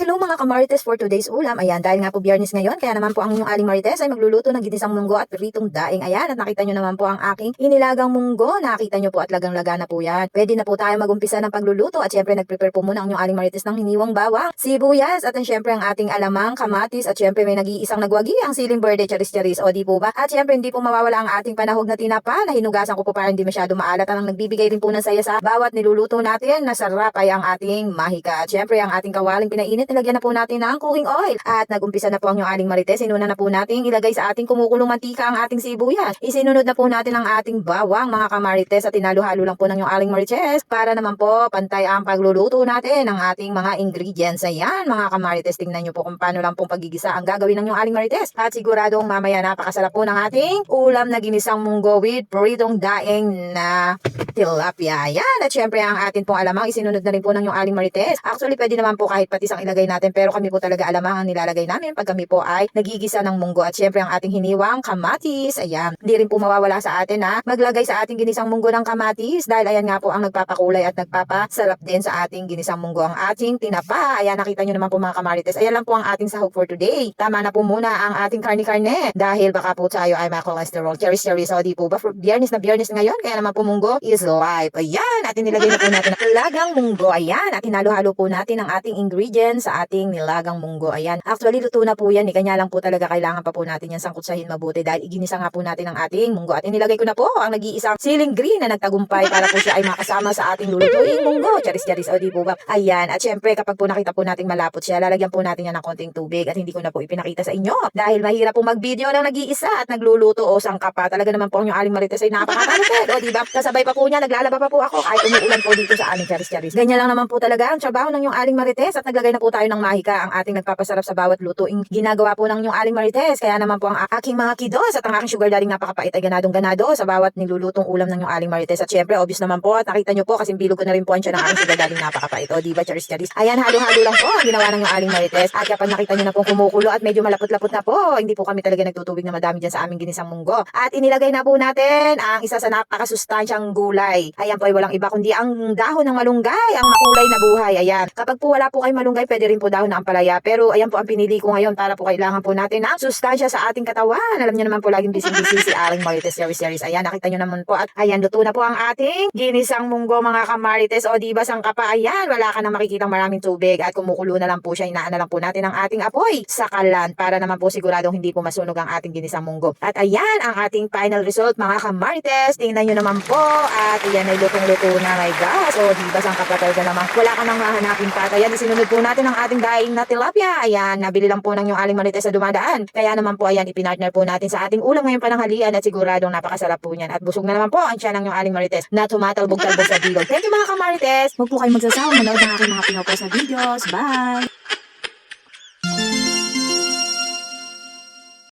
Hello mga kamarites, for today's ulam. Ayan, dahil nga po Biyernes ngayon, kaya naman po ang inyong aling Marites ay magluluto ng ginisang munggo at pritong daing. Ayan, at nakita nyo naman po ang aking inilagang munggo. Nakita nyo po at lagang-laga na po yan. Pwede na po tayo magumpisa ng pagluluto at syempre nagprepare po muna ang inyong aling Marites ng hiniwang bawang, sibuyas at syempre ang ating alamang, kamatis at syempre may nag-iisang nagwagi ang siling berde, charis-charis, o di po ba? At syempre hindi po mawawala ang ating panahog na tinapa na hinugasan ko po para hindi masyado maalat. Ang nagbibigay rin po ng saya sa bawat niluluto natin na sarap ay ang ating mahika. At syempre ang ating kawaling pinainit, nilagyan na po natin ng cooking oil. At nagumpisa na po ang inyong aling Marites. Inuna na po natin ilagay sa ating kumukulong mantika ang ating sibuyas. Isinunod na po natin ang ating bawang mga kamarites at tinalo-halo lang po ng inyong aling Marites para naman po pantay ang pagluluto natin ng ating mga ingredients. Ayan mga kamarites, tingnan nyo po kung paano lang pong pagigisa ang gagawin ng inyong aling Marites. At siguradong mamaya napakasarap po ng ating ulam na ginisang munggo with pritong daing na tilapia. Ayan, at syempre ang atin pong alamang isinunod na rin po ng inyong aling Marites. Actually pwede naman po kahit patis ang ilagay natin, pero kami po talaga alamang ang nilalagay namin pag kami po ay nagigisa ng munggo. At syempre ang ating hiniwang kamatis. Ayan, hindi rin po mawawala sa atin na maglagay sa ating ginisang munggo ng kamatis dahil ayan nga po ang nagpapakulay at nagpapasarap din sa ating ginisang munggo ang ating tinapa. Ayan, nakita nyo naman po mga kamarites. Ayan lang po ang ating sahog for today. Tama na po muna ang ating karne-karne dahil baka po tayo ay ma-cholesterol. Charis-charis, o di po ba? Biyernes na ngayon, kaya naman po munggo is life. Ayan, at nilagay na po natin ang nilagang munggo. Ayan, at hinalo-halo po natin ang ating ingredients sa ating nilagang munggo. Ayan, actually luto na po yan. Kanya lang po talaga kailangan pa po natin yan sangkutsahin mabuti dahil iginisa nga po natin ang ating munggo. At inilagay ko na po ang nag-iisang siling green na nagtagumpay para po siya ay makasama sa ating lulutuing munggo. Charis-charis, o di po ba? Ayan, at syempre kapag po nakita po nating malapot siya, lalagyan po natin yan ng konting tubig at hindi ko na po ipinakita sa inyo dahil mahirap po mag-video ng nag-iisa at nagluluto o sangka pa. Talaga naman po ang inyong aling Marites ay napakatalupid, o di ba? Kasabay pa po niya, naglalaba pa po ako kahit umuulan po dito sa aming charis-charis. Ganyan lang naman po talaga ang trabaho ng inyong aling Marites at naglagay na po tayo ng mahika, ang ating nagpapasarap sa bawat lutuing ginagawa po ng inyong aling Marites. Kaya naman po ang aking mga kidos at ang aking sugar daddy napakapait ay ganadong-ganado sa bawat nilulutong ulam ng inyong aling Marites. At syempre, obvious naman po at nakita nyo po kasi bilog ko na rin po siya ng aking sugar daddy napakapait, o di ba charis-charis? Ayan, halo-halo lang po ang ginawa ng inyong aling Marites. At kapag nakita nyo na pong kumukulo at medyo malapot-lapot na po, hindi po kami talaga nagtutubig na madami dyan sa aming ginisang munggo. At inilagay na po natin ang isa sa napakasustansyang gulay. Ayan po ay walang iba kundi ang dahon ng malunggay, ang makulay na buhay. Ayan, kapag po wala po kayo malunggay, pwede rin po dahon ng ampalaya. Pero ayan po ang pinili ko ngayon para po kailangan po natin ng sustansya sa ating katawan. Alam niyo naman po laging busy-busy si aling Marites series. Ayan, nakita nyo naman po at ayan, luto na po ang ating ginisang munggo mga kamarites, o diba sangka pa. Ayan, wala ka nang makikitang maraming tubig at kumukulo na lang po siya. Inaan na lang po natin ang ating apoy sa kalan para naman po siguradong hindi po masunog ang ating ginisang munggo. At ayan ang ating final result mga kamarites. Tingnan nyo naman po at ayan ay lutong-luto na, my gosh. O diba sangka pa talaga naman, wala ka nang hahanapin pa. At ayan, isinunod po natin ang ating daing na tilapia. Ayan, nabili lang po ng yung aling Marites sa dumadaan. Kaya naman po ayan, ipinartner po natin sa ating ulam ngayong pananghalian at siguradong napakasarap po niyan. At busog na naman po ang tiyan ng yung aling Marites na tumatalbog-talbog sa bilog. Thank you mga kamarites. Huwag po kayong magsasawa manood ng aking mga pinopost na videos. Bye!